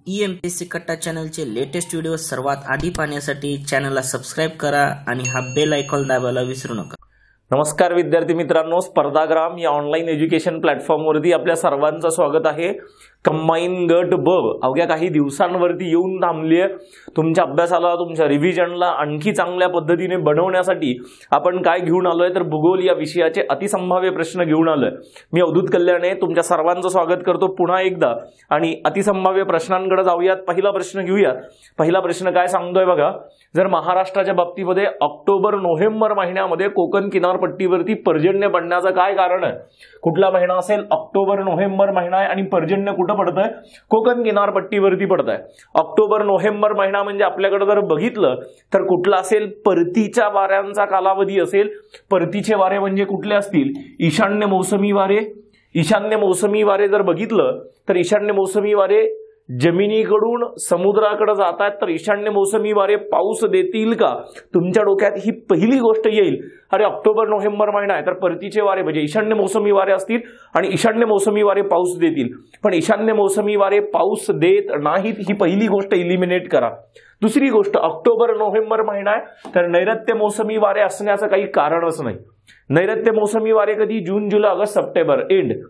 EMPSC कट्टा चॅनलचे latest video सर्वात आधी पाहण्यासाठी चॅनलला सबस्क्राइब करा आणि हा बेल आयकॉन दाबायला विसरू नका। नमस्कार विद्यार्थी मित्रांनो, स्पर्धाग्राम या ऑनलाइन एज्युकेशन प्लॅटफॉर्मवरती आपल्या सर्वांचं स्वागत आहे। कंबाईन गट ब अवघ्या काही दिवसांवरती येऊन थांबली आहे। तुमच्या अभ्यासाला, तुमच्या रिव्हिजनला आणखी चांगल्या पद्धतीने बनवण्यासाठी आपण काय घेऊन आलोय तर भूगोल या विषयाचे अतिसंभाव्य प्रश्न घेऊन आलोय। मी अवधूत कल्याणे तुमच्या सर्वांचं स्वागत करतो पुन्हा एकदा आणि अतिसंभाव्य प्रश्नांकडे जाऊयात। पहिला प्रश्न घेऊयात। पहिला प्रश्न काय सांगतोय बघा, जर महाराष्ट्राच्या बाबतीमध्ये ऑक्टोबर नोव्हेंबर महिन्यामध्ये कोकण किनारपट्टीवरती पर्जन्य पडण्याचं काय कारण आहे? कुठला महिना असेल? ऑक्टोबर नोव्हेंबर महिना आहे आणि पर्जन्य कुठं पडतंय? कोकण किनारपट्टीवरती पडतंय। ऑक्टोबर नोव्हेंबर महिना म्हणजे आपल्याकडे जर बघितलं तर कुठला असेल? परतीच्या वाऱ्यांचा कालावधी असेल। परतीचे वारे म्हणजे कुठले असतील? ईशान्य मोसमी वारे। ईशान्य मोसमी वारे जर बघितलं तर ईशान्य मोसमी वारे जमिनीकडून समुद्राकडे जातात, तर ईशान्य मोसमी वारे पाऊस देतील का? तुमच्या डोक्यात ही पहिली गोष्ट येईल, अरे ऑक्टोबर नोव्हेंबर महिना आहे तर परतीचे वारे म्हणजे ईशान्य मोसमी वारे असतील आणि ईशान्य मोसमी वारे पाऊस देतील। पण ईशान्य मोसमी वारे पाऊस देत नाहीत, ही पहिली गोष्ट इलिमिनेट करा। दुसरी गोष्ट, ऑक्टोबर नोव्हेंबर महिना आहे तर नैऋत्य मोसमी वारे असण्याचं काही कारणच नाही। नैऋत्य मोसमी वारे कधी? जून जुलै ऑगस्ट सप्टेंबर एंड।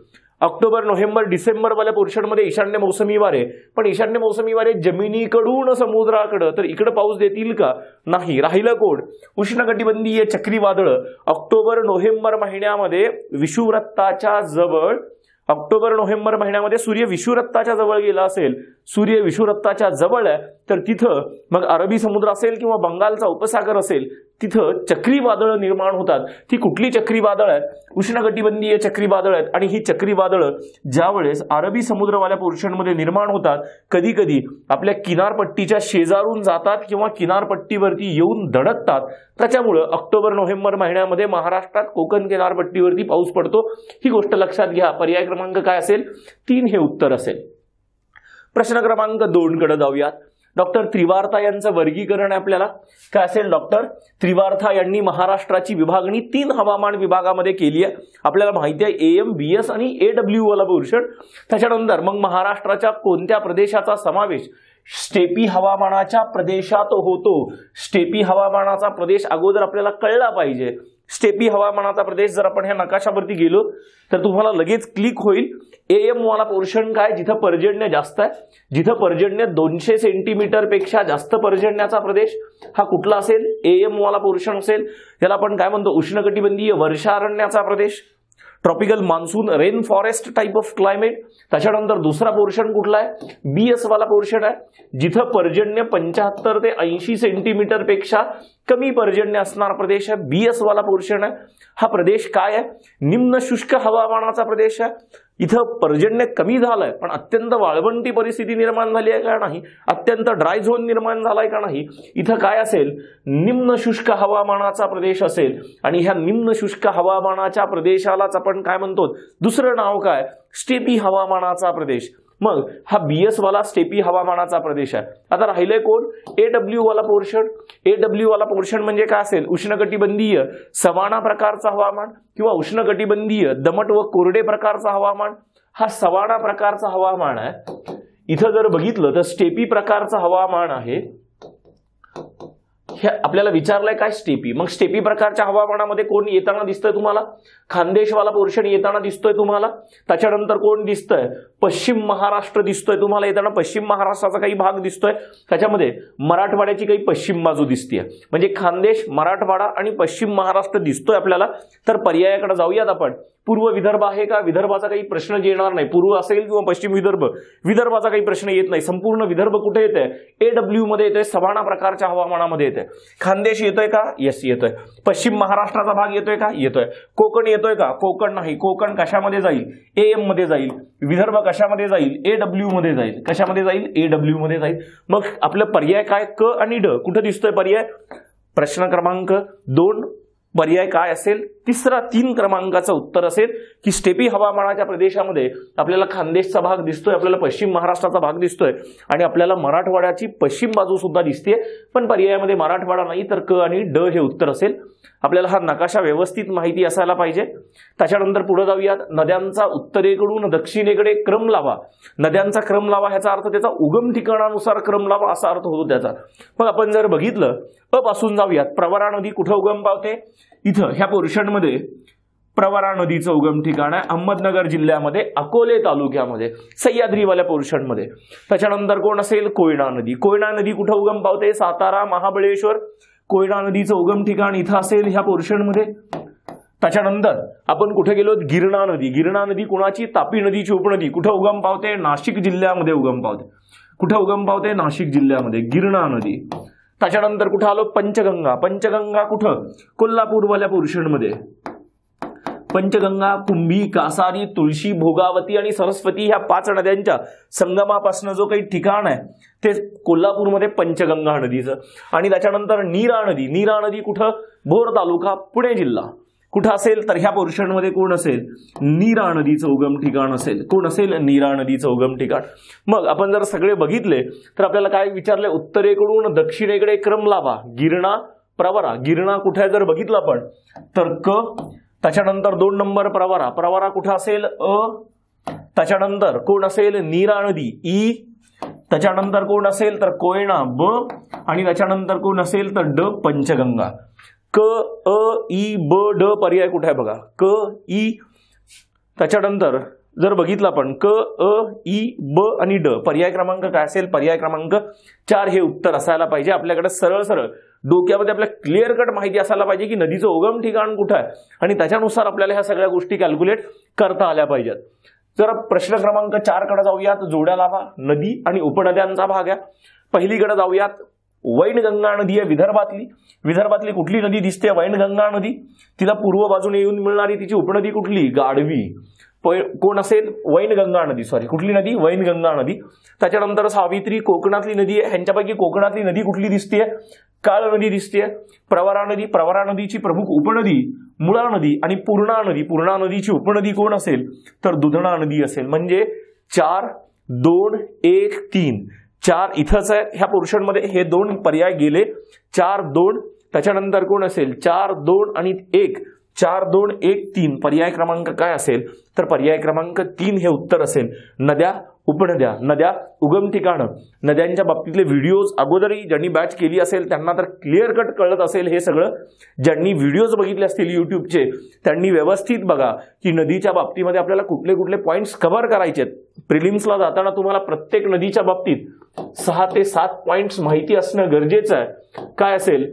ऑक्टोबर नोव्हेंबर डिसेंबर वाल्या पोर्शन मध्ये ईशान्य मोसमी वारे, पण ईशान्य मोसमी वारे जमिनीकडून समुद्राकडे, तर इकडे पाऊस देतील का? नाही। राहिलं कोण? उष्णकटिबंधीय चक्रीवादळ ऑक्टोबर नोव्हेंबर महिन्यामध्ये विषुववृत्ताच्या जवळ, ऑक्टोबर नोव्हेंबर महिन्यामध्ये सूर्य विषुववृत्ताच्या जवळ गेला असेल, सूर्य विषुववृत्ताच्या जवळ आहे तर तिथं मग अरबी समुद्र असेल किंवा बंगालचा उपसागर असेल, तिथं चक्रीवादळ निर्माण होतात। ती कुठली चक्रीवादळ आहेत? उष्णकटिबंधीय चक्रीवादळ आहेत। आणि ही चक्रीवादळ ज्यावेळेस अरबी समुद्रवाल्या पोर्शनमध्ये निर्माण होतात, कधी कधी आपल्या किनारपट्टीच्या शेजारून जातात किंवा किनारपट्टीवरती येऊन धडकतात। त्याच्यामुळे ऑक्टोबर नोव्हेंबर महिन्यामध्ये महाराष्ट्रात कोकण किनारपट्टीवरती पाऊस पडतो। ही गोष्ट लक्षात घ्या। पर्याय क्रमांक काय असेल? 3 हे उत्तर असेल। प्रश्न क्रमांक 2 कडे जाऊयात। डॉक्टर त्रिवार्ता यांचं वर्गीकरण आहे आपल्याला काय असेल? डॉक्टर त्रिवार्ता यांनी महाराष्ट्राची विभागणी 3 हवामान विभागामध्ये केली आहे। आपल्याला माहिती आहे AM, BS आणि AW वाला पोर्शन। त्याच्यानंतर मग महाराष्ट्राच्या कोणत्या प्रदेशाचा समावेश स्टेपी हवामानाच्या प्रदेशात होतो? स्टेपी हवामानाचा प्रदेश अगोदर आपल्याला कळला पाहिजे। स्टेपी हवामानाचा प्रदेश जर आपण ह्या नकाशावरती गेलो तर तुम्हाला लगेच क्लिक होईल। AM वाला पोर्शन काय? जिथं पर्जन्य जास्त आहे, जिथं पर्जन्य 200 सेंटीमीटर पेक्षा जास्त पर्जन्याचा प्रदेश हा कुठला असेल? AM वाला पोर्शन असेल। त्याला आपण काय म्हणतो? उष्णकटिबंधीय वर्षारण्याचा प्रदेश, tropical monsoon rain forest type of climate. त्याच्यानंतर दुसरा पोर्शन कुठला आहे? BS वाला पोर्शन आहे, जिथं पर्जन्य 75 ते 80 सेंटीमीटर पेक्षा कमी पर्जन्य असणारा प्रदेश आहे। BS वाला पोर्शन आहे। हा प्रदेश काय आहे? निम्न शुष्क हवामानाचा प्रदेश आहे। इथं पर्जन्य कमी झालंय पण अत्यंत वाळवंटी परिस्थिती निर्माण झाली आहे का नाही? अत्यंत ड्राय झोन निर्माण झालाय का नाही? इथं काय असेल? निम्न शुष्क हवामानाचा प्रदेश असेल। आणि ह्या निम्न शुष्क हवामानाच्या प्रदेशालाच आपण काय म्हणतो? दुसरं नाव काय? स्टेपी हवामानाचा प्रदेश। मग हा BS वाला स्टेपी हवामानाचा प्रदेश आहे। आता राहिले कोण? AW वाला पोर्शन। AW वाला पोर्शन म्हणजे काय असेल? उष्णकटिबंधीय सवाना प्रकारचा हवामान किंवा उष्णकटिबंधीय दमट व कोरडे प्रकारचा हवामान। हा सवाना प्रकारचा हवामान आहे। इथं जर बघितलं तर स्टेपी प्रकारचं हवामान आहे। हे आपल्याला विचारलंय काय? स्टेपी। मग स्टेपी प्रकारच्या हवामानामध्ये कोण येताना दिसतंय तुम्हाला? खानदेशवाला पोर्शन येताना दिसतोय तुम्हाला। त्याच्यानंतर कोण दिसतंय? पश्चिम महाराष्ट्र दिसतोय तुम्हाला येताना। पश्चिम महाराष्ट्राचा काही भाग दिसतोय, त्याच्यामध्ये मराठवाड्याची काही पश्चिम बाजू दिसतेय। म्हणजे खानदेश, मराठवाडा आणि पश्चिम महाराष्ट्र दिसतोय आपल्याला। तर पर्यायाकडे जाऊयात आपण। पूर्व विदर्भ आहे का? विदर्भाचा काही प्रश्न येणार नाही। पूर्व असेल किंवा पश्चिम विदर्भ, विदर्भाचा काही प्रश्न येत नाही। संपूर्ण विदर्भ कुठे येतंय? AW मध्ये येतोय, सवाना प्रकारच्या हवामानामध्ये येतोय। खानदेश येतोय का? येस येतोय। पश्चिम महाराष्ट्राचा भाग येतोय का? येतोय। कोकण येतोय का? कोकण नाही। कोकण कशामध्ये जाईल? AM मध्ये जाईल। विदर्भ कशामध्ये जाईल? AW मध्ये जाईल। कशामध्ये जाईल? AW मध्ये जाईल। मग आपलं पर्याय काय? क आणि ड कुठे दिसतोय पर्याय? प्रश्न क्रमांक 2 पर्याय काय असेल? तिसरा 3 क्रमांकाचं उत्तर असेल की स्टेपी हवामानाच्या प्रदेशामध्ये आपल्याला खानदेशचा भाग दिसतोय, आपल्याला पश्चिम महाराष्ट्राचा भाग दिसतोय आणि आपल्याला मराठवाड्याची पश्चिम बाजू सुद्धा दिसते, पण पर्यायामध्ये मराठवाडा नाही तर क आणि ड हे उत्तर असेल. आपल्याला हा नकाशा व्यवस्थित माहिती असायला पाहिजे. त्याच्यानंतर पुढे जाऊयात. नद्यांचा उत्तरेकडून दक्षिणेकडे क्रम लावा. नद्यांचा क्रम लावा ह्याचा अर्थ त्याचा उगम ठिकाणानुसार क्रम लावा असा अर्थ होतो त्याचा. मग आपण जर बघितलं अ पासून जाऊयात. प्रवरा नदी कुठं उगम पावते? इथं ह्या पोर्शन मध्ये प्रवरा नदीचं उगम ठिकाण आहे अहमदनगर जिल्ह्यामध्ये अकोले तालुक्यामध्ये सह्याद्रीवाल्या पोर्शन मध्ये. त्याच्यानंतर कोण असेल? कोयना नदी. कोयना नदी कुठं उगम पावते? सातारा महाबळेश्वर. कोयना नदीचं उगम ठिकाण इथं असेल ह्या पोर्शन मध्ये. त्याच्यानंतर आपण कुठे गेलो? गिरणा नदी. गिरणा नदी कुणाची? तापी नदीची उपनदी. कुठं उगम पावते? नाशिक जिल्ह्यामध्ये उगम पावते. कुठं उगम पावते? नाशिक जिल्ह्यामध्ये गिरणा नदी. त्याच्यानंतर कुठं आलो? पंचगंगा. पंचगंगा कुठं? कोल्हापूरवाल्या पोर्शन मध्ये. पंचगंगा कुंभी, कासारी, तुळशी, भोगावती आणि सरस्वती ह्या 5 नद्यांच्या संगमापासून जो काही ठिकाण आहे ते कोल्हापूरमध्ये पंचगंगा नदीचं. आणि त्याच्यानंतर नीरा नदी. नीरा नदी कुठं? भोर तालुका पुणे जिल्हा. कुठं असेल? तर ह्या पोर्शन मध्ये कोण असेल? नीरा नदीचं उगम ठिकाण असेल. कोण असेल? नीरा नदीचं उगम ठिकाण. मग आपण जर सगळे बघितले तर आपल्याला काय विचारले? उत्तरेकडून दक्षिणेकडे क्रम लावा. गिरणा, प्रवरा. गिरणा कुठे जर बघितलं आपण तर क. त्याच्यानंतर 2 नंबर प्रवरा. प्रवरा कुठं असेल? अ. त्याच्यानंतर कोण असेल? नीरा नदी ई. त्याच्यानंतर कोण असेल? तर कोयना ब. आणि त्याच्यानंतर कोण असेल? तर ड पंचगंगा. क अ ई ब ड पर्याय कुठे आहे बघा? क ई. त्याच्यानंतर जर बघितलं आपण क अ ई ब आणि ड पर्याय क्रमांक काय असेल? पर्याय क्रमांक 4 हे उत्तर असायला पाहिजे. आपल्याकडे सरळ सरळ डोक्यामध्ये आपल्या क्लिअर कट माहिती असायला पाहिजे की नदीचं उगम ठिकाण कुठं आहे आणि त्याच्यानुसार आपल्याला ह्या सगळ्या गोष्टी कॅल्क्युलेट करता आल्या पाहिजेत. जर प्रश्न क्रमांक 4 कडे जाऊयात. जोड्या लावा. नदी आणि उपनद्यांचा भाग आहे. पहिलीकडे जाऊयात. वैनगंगा नदी आहे विदर्भातली. विदर्भातली कुठली नदी दिसते? वैनगंगा नदी. तिला पूर्व बाजूने येऊन मिळणारी तिची उपनदी कुठली? गाढवी. कोण असेल? वैनगंगा नदी. सॉरी, कुठली नदी? वैनगंगा नदी. त्याच्यानंतर सावित्री कोकणातली नदी आहे. ह्यांच्यापैकी कोकणातली नदी कुठली दिसते? काळ नदी दिसते. प्रवरा नदी. प्रवरा नदीची प्रमुख उपनदी मुळा नदी आणि पूर्णा नदी. पूर्णा नदीची उपनदी कोण असेल? तर दुधणा नदी असेल. म्हणजे 4 2 1 3. 4 इथंच आहे ह्या पोर्शन मध्ये. हे 2 पर्याय गेले. 4 2. त्याच्यानंतर कोण असेल? 4 2 आणि 1. 4 2 1 3 पर्याय क्रमांक काय असेल? तर पर्याय क्रमांक 3 हे उत्तर असेल. नद्या, उपनद्या, नद्या, उगम ठिकाणं, नद्यांच्या बाबतीतले व्हिडिओज अगोदरही ज्यांनी बॅच केली असेल त्यांना तर क्लिअर कट कळत असेल हे सगळं. ज्यांनी व्हिडिओज बघितले असतील युट्यूबचे त्यांनी व्यवस्थित बघा की नदीच्या बाबतीमध्ये आपल्याला कुठले कुठले पॉइंट्स कव्हर करायचे आहेत. प्रिलिम्सला जाताना तुम्हाला प्रत्येक नदीच्या बाबतीत 6 ते 7 पॉइंट्स माहिती असणं गरजेचं आहे. काय असेल?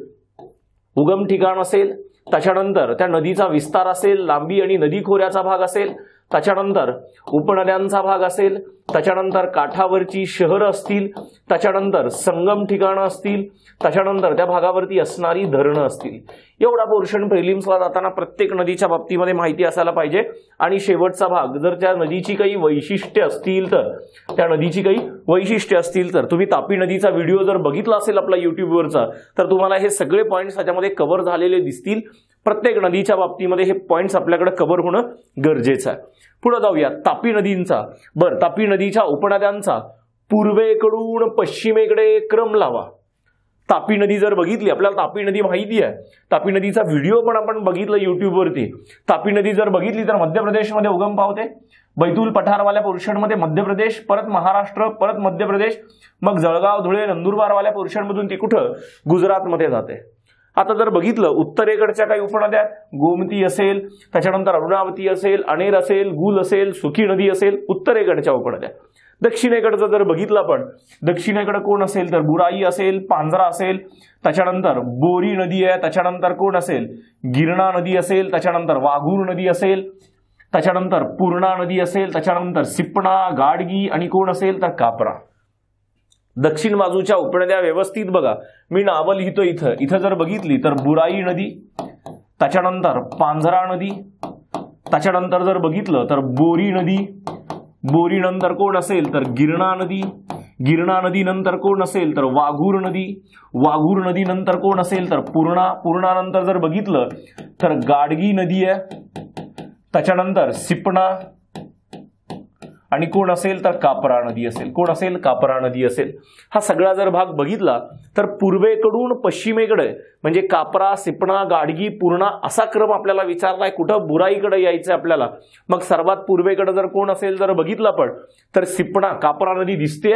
उगम ठिकाण असेल, त्याच्यानंतर त्या नदीचा विस्तार असेल, लांबी आणि नदी खोऱ्याचा भाग असेल, त्याच्यानंतर उपनद्यांचा भाग असेल, त्याच्यानंतर काठावरची शहरं असतील, त्याच्यानंतर संगम ठिकाणं असतील, त्याच्यानंतर त्या भागावरती असणारी धरणं असतील. एवढा पोर्शन प्रिलिम्सला जाताना प्रत्येक नदीच्या बाबतीमध्ये माहिती असायला पाहिजे. आणि शेवटचा भाग जर त्या नदीची काही वैशिष्ट्ये असतील तर तुम्ही तापी नदीचा व्हिडिओ जर बघितला असेल आपला युट्यूबवरचा तर तुम्हाला हे सगळे पॉइंट्स त्याच्यामध्ये कव्हर झालेले दिसतील. प्रत्येक नदीच्या बाबतीमध्ये हे पॉइंट्स आपल्याकडे कव्हर होणं गरजेचं आहे. पुढे जाऊया. तापी नदींचा तापी नदीच्या उपनद्यांचा पूर्वेकडून पश्चिमेकडे क्रम लावा. तापी नदी जर बघितली, आपल्याला तापी नदी माहिती आहे, तापी नदीचा व्हिडिओ पण आपण बघितला युट्यूबवरती. तापी नदी जर बघितली तर मध्य प्रदेशमध्ये उगम पावते. बैतूल पठारवाल्या पोर्शनमध्ये मध्य प्रदेश, परत महाराष्ट्र, परत मध्य प्रदेश, मग जळगाव, धुळे, नंदुरबारवाल्या पोर्शनमधून ती कुठं? गुजरातमध्ये जाते. आता जर बघितलं उत्तरेकडच्या काही उपनद्या, गोमती असेल, त्याच्यानंतर अरुणावती असेल, अनेर असेल, गुल असेल, सुखी नदी असेल, उत्तरेकडच्या उपनद्या. दक्षिणेकडचं जर बघितलं आपण, दक्षिणेकडे कोण असेल तर बुराई असेल, पांझरा असेल, त्याच्यानंतर बोरी नदी आहे, त्याच्यानंतर कोण असेल? गिरणा नदी असेल, त्याच्यानंतर वाघूर नदी असेल, त्याच्यानंतर पूर्णा नदी असेल, त्याच्यानंतर सिपणा, गाडगी आणि कोण असेल तर कापरा. दक्षिण बाजूच्या उपनद्या व्यवस्थित बघा, मी नावं लिहितो इथं. इथं जर बघितली तर बुराई नदी, त्याच्यानंतर पांझरा नदी, त्याच्यानंतर जर बघितलं तर बोरी नदी, बोरी नंतर कोण असेल तर गिरणा नदी, गिरणा नदी नंतर कोण असेल तर वाघूर नदी, वाघूर नदी नंतर कोण असेल तर पूर्णा, पूर्णा नंतर जर बघितलं तर गाडगी नदी आहे, त्याच्यानंतर सिपना आणि कोण असेल तर कापरा नदी असेल, कोण असेल कापरा नदी असेल। हा सगळा जर भाग बघितला तर पूर्वेकडून पश्चिमेकडे म्हणजे कापरा, सिपना, गाडगी, पूर्णा असा क्रम आपल्याला विचारलाय, कुठं बुराईकडे यायचं आपल्याला। मग सर्वात पूर्वेकडे जर कोण असेल जर बघितलं आपण तर सिपना, कापरा नदी दिसते,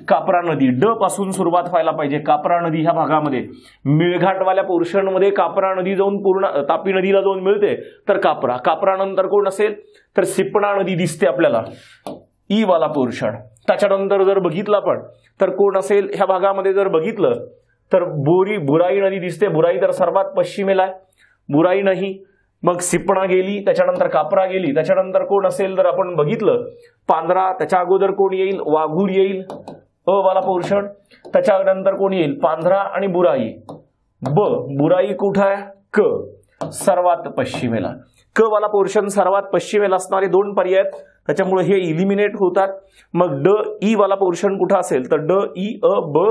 कापरा नदी ड पासून सुरुवात व्हायला पाहिजे। कापरा नदी ह्या भागामध्ये मेळघाटवाल्या पोर्शन मध्ये कापरा नदी जाऊन पूर्ण तापी नदीला जाऊन मिळते तर कापरा, कापरा नंतर कोण असेल तर सिपना नदी दिसते आपल्याला ई वाला पोर्शन। त्याच्यानंतर जर बघितलं आपण तर कोण असेल ह्या भागामध्ये जर बघितलं तर बुराई नदी दिसते, बुराई तर सर्वात पश्चिमेला आहे, बुराई नाही, मग सिपना गेली, त्याच्यानंतर कापरा गेली, त्याच्यानंतर कोण असेल तर आपण बघितलं पांढरा, त्याच्या अगोदर कोण येईल वाघूर येईल अ वाला पोर्शन, त्याच्यानंतर कोण येईल पांढरा आणि बुराई ब, बुराई कुठं आहे क सर्वात पश्चिमेला, क वाला पोर्शन सर्वात पश्चिमेला असणारे दोन पर्याय आहेत त्याच्यामुळे हे इलिमिनेट होतात। मग ड ई वाला पोर्शन कुठं असेल तर ड ई अ ब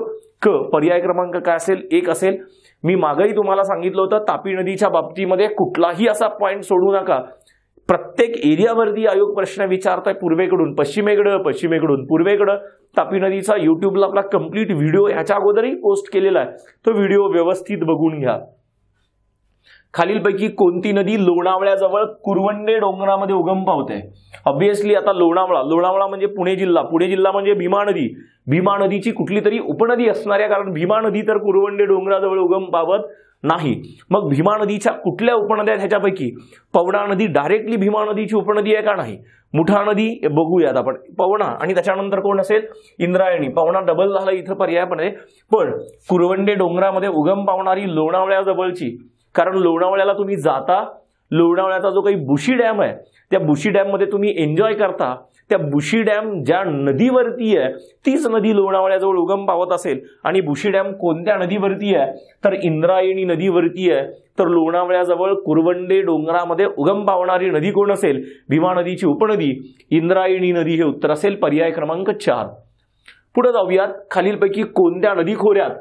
क पर्याय क्रमांक काय असेल 1 असेल। मी मागेही तुम्हाला सांगितलं होतं तापी नदीच्या बाबतीमध्ये कुठलाही असा पॉइंट सोडू नका, प्रत्येक एरियावरती आयोग प्रश्न विचारताय पूर्वेकडून पश्चिमेकडे, पश्चिमेकडून पूर्वेकडे। तापी नदीचा युट्यूबला आपला कंप्लीट व्हिडिओ ह्याच्या अगोदरही पोस्ट केलेला आहे, तो व्हिडिओ व्यवस्थित बघून घ्या। खालीलपैकी कोणती नदी लोणावळ्याजवळ कुरवंडे डोंगरामध्ये उगम पावते? ऑब्विसली आता लोणावळा म्हणजे पुणे जिल्हा म्हणजे भीमा नदी, भीमा नदीची कुठली तरी उपनदी असणार आहे, कारण भीमा नदी तर कुरवंडे डोंगराजवळ उगम पावत नाही। मग भीमा नदीच्या कुठल्या उपनद्या ह्याच्यापैकी पवना नदी डायरेक्टली भीमा नदीची उपनदी आहे का नाही? मुठा नदी बघूयात आपण, पवना आणि त्याच्यानंतर कोण असेल इंद्रायणी, पवना डबल झाला इथं पर्यायपणे, पण कुरवंडे डोंगरामध्ये उगम पावणारी लोणावळ्याजवळची, कारण लोणावळ्याला तुम्ही जाता, लोणावळ्याचा जो काही बुशी डॅम आहे त्या बुशी डॅम मध्ये तुम्ही एन्जॉय करता, त्या बुशी डॅम ज्या नदीवरती आहे तीच नदी लोणावळ्याजवळ उगम पावत असेल आणि बुशी डॅम कोणत्या नदीवरती आहे तर इंद्रायणी नदीवरती आहे, तर लोणावळ्याजवळ कुरवंडे डोंगरामध्ये उगम पावणारी नदी कोण असेल? भीमा नदीची उपनदी इंद्रायणी नदी हे उत्तर असेल पर्याय क्रमांक 4। पुढे जाऊयात, खालीलपैकी कोणत्या नदी खोऱ्यात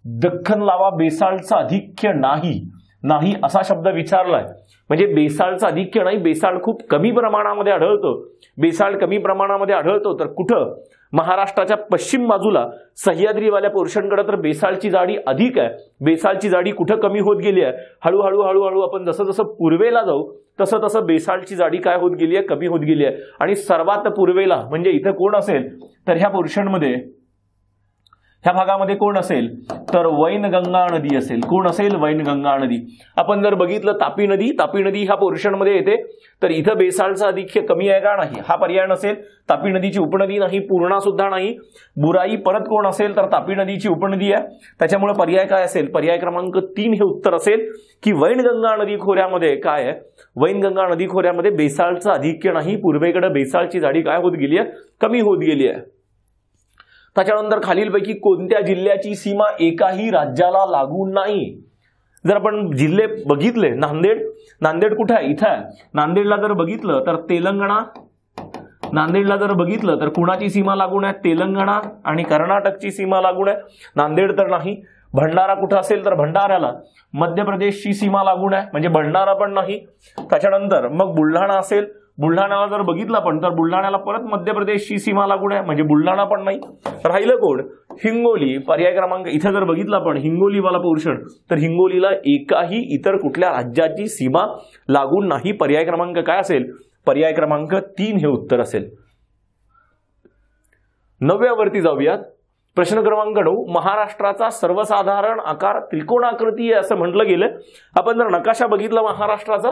दख्खन लावा बेसाल्टचं आधिक्य नाही असा शब्द विचारलाय, म्हणजे बेसाल्टचं आधिक्य नाही, बेसाल्ट खूप कमी प्रमाणामध्ये आढळतो, बेसाल्ट कमी प्रमाणामध्ये आढळतो तर कुठं? महाराष्ट्राच्या पश्चिम बाजूला सह्याद्रीवाल्या पोर्शनकडे तर बेसाल्टची जाडी अधिक आहे, बेसाल्टची जाडी कुठं कमी होत गेली आहे? हळूहळू आपण जसं जसं पूर्वेला जाऊ तसं तसं बेसाल्टची जाडी काय होत गेली आहे? कमी होत गेली आहे। आणि सर्वात पूर्वेला म्हणजे इथं कोण असेल तर ह्या पोर्शनमध्ये ह्या भागामध्ये कोण असेल तर वैनगंगा नदी असेल, कोण असेल? वैनगंगा नदी। आपण जर बघितलं तापी नदी ह्या पोर्शन मध्ये येते, तर इथं बेसाल्टचं आधिक्य कमी आहे का नाही? हा पर्याय नसेल, तापी नदीची उपनदी नाही, पूर्णा सुद्धा नाही, बुराई परत कोण असेल तर तापी नदीची उपनदी आहे, त्याच्यामुळे पर्याय काय असेल? पर्याय क्रमांक 3 हे उत्तर असेल की वैनगंगा नदी खोऱ्यामध्ये काय आहे? वैनगंगा नदी खोऱ्यामध्ये बेसाल्टचं आधिक्य नाही, पूर्वेकडे बेसाल्टची जाडी काय होत गेली आहे? कमी होत गेली आहे। त्याच्यानंतर खालीलपैकी कोणत्या जिल्ह्याची सीमा एकाही राज्याला लागू नाही? जर आपण जिल्हे बघितले, नांदेड कुठे आहे? इथं आहे। नांदेडला जर बघितलं तर तेलंगणा, नांदेडला जर बघितलं तर कुणाची सीमा लागून आहे? तेलंगणा आणि कर्नाटकची सीमा लागून आहे, नांदेड तर नाही। भंडारा कुठं असेल तर भंडाऱ्याला मध्य प्रदेशची सीमा लागून आहे, म्हणजे भंडारा पण नाही। त्याच्यानंतर मग बुलढाणा असेल, बुलढाण्याला जर बघितलं पण तर बुलढाण्याला परत मध्य प्रदेशची सीमा लागून आहे, म्हणजे बुलढाणा पण नाही। राहिलं कोण? हिंगोली, पर्याय क्रमांक इथे जर बघितलं पण हिंगोली वाला पोर्शन, तर हिंगोलीला एकाही इतर कुठल्या राज्याची सीमा लागून नाही, पर्याय क्रमांक काय असेल? पर्याय क्रमांक 3 हे उत्तर असेल। 9व्यावरती जाऊयात, प्रश्न क्रमांक 9, महाराष्ट्राचा सर्वसाधारण आकार त्रिकोणाकृती आहे असं म्हटलं गेलं। आपण जर नकाशा बघितला महाराष्ट्राचा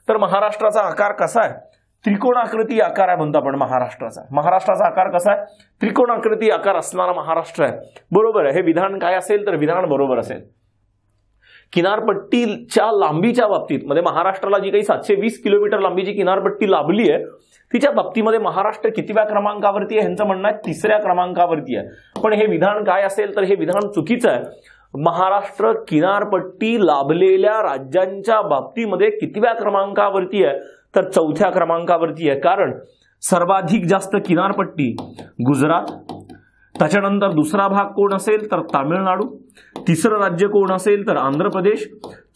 तर महाराष्ट्राचा आकार कसा आहे? त्रिकोणाकृती आकार आहे म्हणतो आपण महाराष्ट्राचा आकार कसा आहे? त्रिकोणाकृती आकार असणारा महाराष्ट्र आहे, बरोबर आहे। हे विधान काय असेल तर विधान बरोबर असेल। किनारपट्टीच्या लांबीच्या बाबतीत मध्ये महाराष्ट्राला जी काही 720 किलोमीटर लांबीची किनारपट्टी लाभली आहे तिच्या बाबतीमध्ये महाराष्ट्र कितव्या क्रमांकावरती आहे? ह्यांचं म्हणणं आहे 3ऱ्या क्रमांकावरती आहे, पण हे विधान काय असेल तर हे विधान चुकीचं आहे। महाराष्ट्र किनारपट्टी लाभलेल्या राज्यांच्या बाबतीमध्ये कितव्या क्रमांकावरती आहे तर 4थ्या क्रमांकावरती आहे, कारण सर्वाधिक जास्त किनारपट्टी गुजरात, त्याच्यानंतर दुसरा भाग कोण असेल तर तामिळनाडू, तिसरं राज्य कोण असेल तर आंध्र प्रदेश,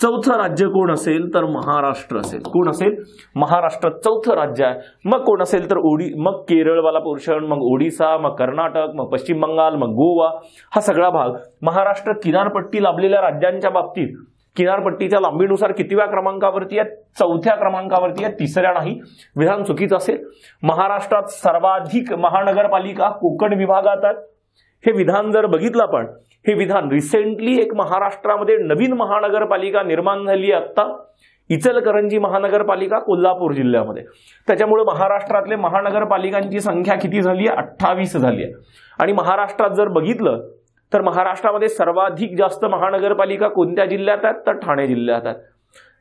चौथं राज्य कोण असेल तर महाराष्ट्र असेल. कोण असेल? महाराष्ट्र चौथं राज्य आहे. मग कोण असेल तर मग केरळवाला पोर्शन, मग ओडिसा, मग कर्नाटक, मग पश्चिम बंगाल, मग गोवा. हा सगळा भाग महाराष्ट्र किनारपट्टी लाभलेल्या राज्यांच्या बाबतीत किनारपट्टीच्या लांबीनुसार कितव्या क्रमांकावरती आहे? चौथ्या क्रमांकावरती आहे, तिसऱ्या नाही. विधान चुकीचं असेल. महाराष्ट्रात सर्वाधिक महानगरपालिका कोकण विभागात आहेत. हे विधान जर बघितलं आपण, हे विधान रिसेंटली एक महाराष्ट्रामध्ये नवीन महानगरपालिका निर्माण झाली आहे आता, इचलकरंजी महानगरपालिका कोल्हापूर जिल्ह्यामध्ये. त्याच्यामुळे महाराष्ट्रातले महानगरपालिकांची संख्या किती झाली आहे? 28 झाली आहे. आणि महाराष्ट्रात जर बघितलं तर महाराष्ट्रामध्ये सर्वाधिक जास्त महानगरपालिका कोणत्या जिल्ह्यात आहेत? तर ठाणे जिल्ह्यात आहेत.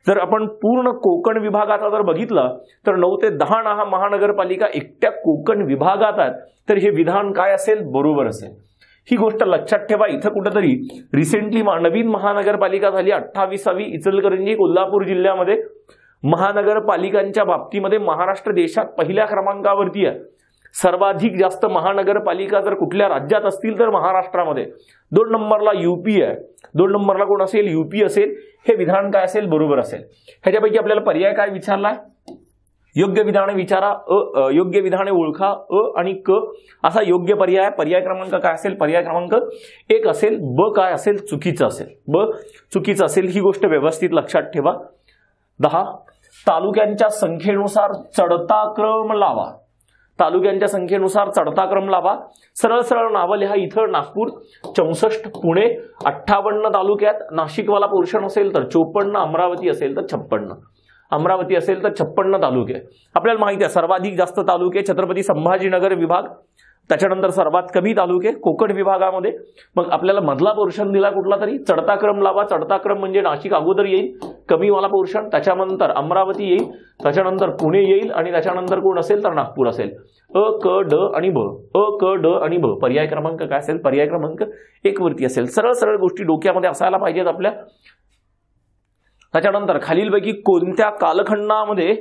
जर आपण पूर्ण कोकण विभागाचा जर बघितला तर 9 ते 10 महानगरपालिका एकट्या कोकण विभागात आहेत. तर हे विधान काय असेल? बरोबर असेल. ही गोष्ट लक्षात ठेवा. इथं कुठेतरी रिसेंटली नवीन महानगरपालिका झाली 28वी इचलकरंजी कोल्हापूर जिल्ह्यामध्ये. महानगरपालिकांच्या बाबतीमध्ये महाराष्ट्र देशात पहिल्या क्रमांकावरती आहे. सर्वाधिक जास्त महानगरपालिका जर कुठल्या राज्यात असतील तर महाराष्ट्रामध्ये. 2 नंबरला यूपी आहे. 2 नंबरला कोण असेल? यूपी असेल. हे विधान काय असेल? बरोबर असेल. ह्याच्यापैकी आपल्याला पर्याय काय विचारलाय? योग्य विधाने विचारा, योग्य विधाने ओळखा, आणि क असा योग्य पर्याय. पर्याय क्रमांक काय असेल? पर्याय क्रमांक 1 असेल. ब काय असेल? चुकीचं असेल. ब चुकीचं असेल. ही गोष्ट व्यवस्थित लक्षात ठेवा. 10 तालुक्यांच्या संख्येनुसार चढता क्रम लावा. तालुक्यांच्या संख्येनुसार चढता क्रम लावा. सरळ सरळ नावं लिहा. इथं नागपूर 64, पुणे 58 तालुक्यात, नाशिकवाला पोर्शन असेल तर 54, अमरावती असेल तर 56. अमरावती असेल तर 56 तालुके. आपल्याला माहिती आहे सर्वाधिक जास्त तालुके छत्रपती संभाजीनगर विभाग, त्याच्यानंतर सर्वात कमी तालुके कोकण विभागामध्ये. मग आपल्याला मधला पोर्शन दिला कुठला तरी, चढता क्रम लावा. चढता क्रम म्हणजे नाशिक अगोदर येईल, कमीवाला पोर्शन, त्याच्यानंतर अमरावती येईल, त्याच्यानंतर पुणे येईल, आणि त्याच्यानंतर कोण असेल तर नागपूर असेल. अ, क, ड आणि ब. अ, क, ड आणि ब. पर्याय क्रमांक काय असेल? पर्याय क्रमांक 1 वरती असेल. सरळ सरळ गोष्टी डोक्यामध्ये असायला पाहिजेत आपल्या. त्याच्यानंतर खालीलपैकी कोणत्या कालखंडामध्ये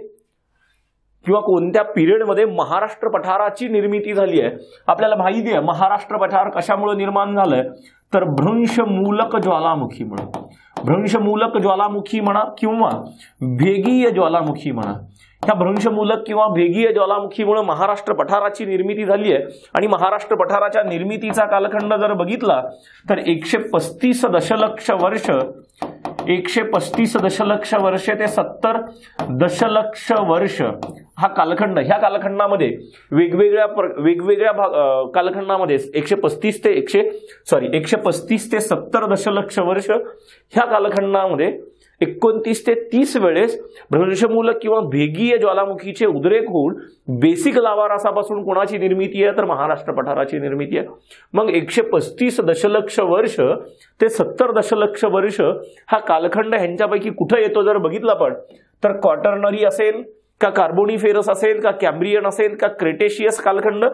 किंवा कोणत्या पिरियडमध्ये महाराष्ट्र पठाराची निर्मिती झाली आहे? आपल्याला माहिती आहे महाराष्ट्र पठार कशामुळे निर्माण झालंय तर भ्रंशमूलक ज्वालामुखीमुळे. भ्रंशमूलक ज्वालामुखी म्हणा किंवा भेगीय ज्वालामुखी म्हणा. ह्या भ्रंशमूलक किंवा भेगीय ज्वालामुखीमुळे महाराष्ट्र पठाराची निर्मिती झाली आहे. आणि महाराष्ट्र पठाराच्या निर्मितीचा कालखंड जर बघितला तर 135 दशलक्ष वर्ष, 135 दशलक्ष वर्ष ते 70 दशलक्ष वर्ष हा कालखंड. ह्या कालखंडामध्ये वेगवेगळ्या कालखंडामध्ये 135 ते 70 दशलक्ष वर्ष ह्या कालखंडामध्ये 29 ते 30 वेळेस भ्रंशमूलक किंवा भेगीय ज्वालामुखीचे उद्रेक होऊन बेसिक लावारसापासून कोणाची निर्मिती आहे तर महाराष्ट्र पठाराची निर्मिती आहे. मग 135 दशलक्ष वर्ष ते 70 दशलक्ष वर्ष हा कालखंड ह्यांच्यापैकी कुठे येतो जर बघितलं आपण तर क्वाटर्नरी असेल का कार्बोनिफेरस असेल का कॅम्ब्रियन असेल का क्रेटेशियस कालखंड.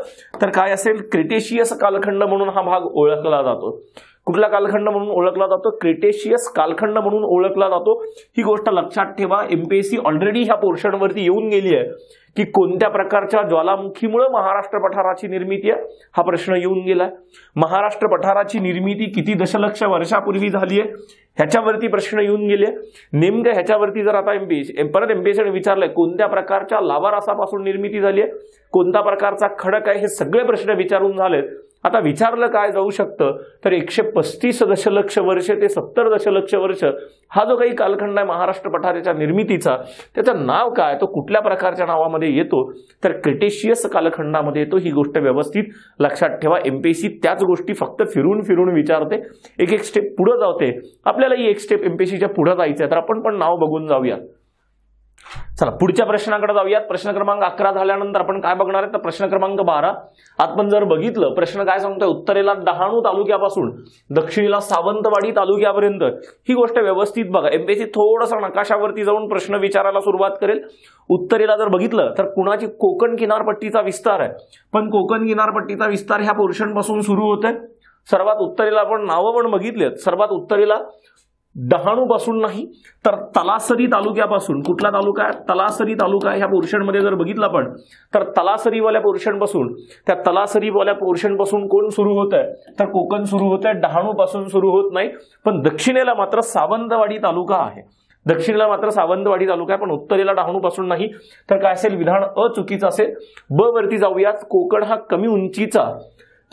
तर काय असेल? क्रेटेशियस कालखंड म्हणून हा भाग ओळखला जातो. कुठला कालखंड म्हणून ओळखला जातो? क्रेटेशियस कालखंड म्हणून ओळखला जातो. ही गोष्ट लक्षात ठेवा. एमपीएससी ऑलरेडी ह्या पोर्शनवरती येऊन गेली आहे की कोणत्या प्रकारच्या ज्वालामुखीमुळे महाराष्ट्र पठाराची निर्मिती आहे हा प्रश्न येऊन गेलाय. महाराष्ट्र पठाराची निर्मिती किती दशलक्ष वर्षापूर्वी झाली आहे ह्याच्यावरती प्रश्न येऊन गेले. नेमकं ह्याच्यावरती जर आता एमपीएससीने विचारलंय कोणत्या प्रकारच्या लावारसापासून निर्मिती झाली आहे, कोणत्या प्रकारचा खडक आहे, हे सगळे प्रश्न विचारून झालेत. आता विचारलं काय जाऊ शकतं तर 135 दशलक्ष वर्ष ते 70 दशलक्ष वर्ष हा जो काही कालखंड आहे महाराष्ट्र पठाराच्या निर्मितीचा त्याचं नाव काय, तो कुठल्या प्रकारच्या नावामध्ये येतो तर क्रेटेशियस कालखंडामध्ये येतो. ही गोष्ट व्यवस्थित लक्षात ठेवा. एमपीएससी त्याच गोष्टी फक्त फिरून फिरून विचारते, एक एक स्टेप पुढे जाते. आपल्यालाही एक स्टेप एमपीएससीच्या पुढे जायचं आहे तर आपण पण नाव बघून जाऊया. चला पुढच्या प्रश्नाकडे जाऊयात. प्रश्न क्रमांक 11 झाल्यानंतर आपण काय बघणार आहे तर प्रश्न क्रमांक 12. आपण जर बघितलं प्रश्न काय सांगतोय, उत्तरेला डहाणू तालुक्यापासून दक्षिणेला सावंतवाडी तालुक्यापर्यंत. ही गोष्ट व्यवस्थित बघा. एमपीएससी थोडंसं नकाशावरती जाऊन प्रश्न विचारायला सुरुवात करेल. उत्तरेला जर बघितलं तर पुण्याची कोकण किनारपट्टीचा विस्तार आहे, पण कोकण किनारपट्टीचा विस्तार ह्या पोर्शन पासून सुरू होतोय. सर्वात उत्तरेला आपण नावं पण बघितलेत. सर्वात उत्तरेला डहाणू पासून नाही तर तलासरी तालुक्यापासून, कुठला तालुका आहे तलासरी तालुका, ह्या पोर्शन मध्ये जर बघितलं आपण तर तलासरीवाल्या पोर्शन पासून, त्या तलासरीवाल्या पोर्शन पासून कोण सुरू होत आहे तर कोकण सुरू होत आहे, डहाणू पासून सुरू होत नाही. पण दक्षिणेला मात्र सावंतवाडी तालुका आहे, दक्षिणेला मात्र सावंतवाडी तालुका आहे, पण उत्तरेला डहाणू पासून नाही. तर काय असेल विधान अ चुकीचं असेल. ब वरती जाऊयात. कोकण हा कमी उंचीचा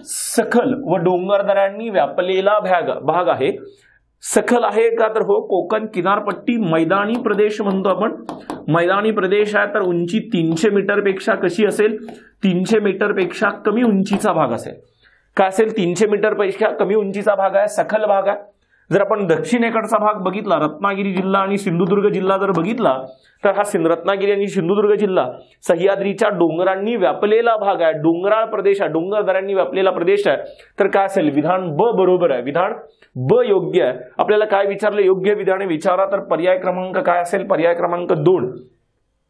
सखल व डोंगरदऱ्यांनी व्यापलेला भाग आहे. सखल आहे का तर हो, कोकण किनारपट्टी मैदानी प्रदेश म्हणतो आपण, मैदानी प्रदेश आहे. तर उंची 300 मीटर पेक्षा कशी असेल, 300 मीटर पेक्षा कमी उंचीचा भाग असेल. काय असेल 300 मीटर पेक्षा कमी उंचीचा भाग आहे, सखल भाग आहे. जर आपण दक्षिणेकडचा भाग बघितला, रत्नागिरी जिल्हा आणि सिंधुदुर्ग जिल्हा जर बघितला तर हा रत्नागिरी आणि सिंधुदुर्ग जिल्हा सह्याद्रीच्या डोंगरांनी व्यापलेला भाग आहे, डोंगराळ प्रदेश आहे, डोंगरदऱ्यांनी व्यापलेला प्रदेश आहे. तर काय असेल विधान ब बरोबर आहे, विधान ब योग्य आहे. आपल्याला काय विचारलं, योग्य विधाने विचारा, तर पर्याय क्रमांक काय असेल, पर्याय क्रमांक 2.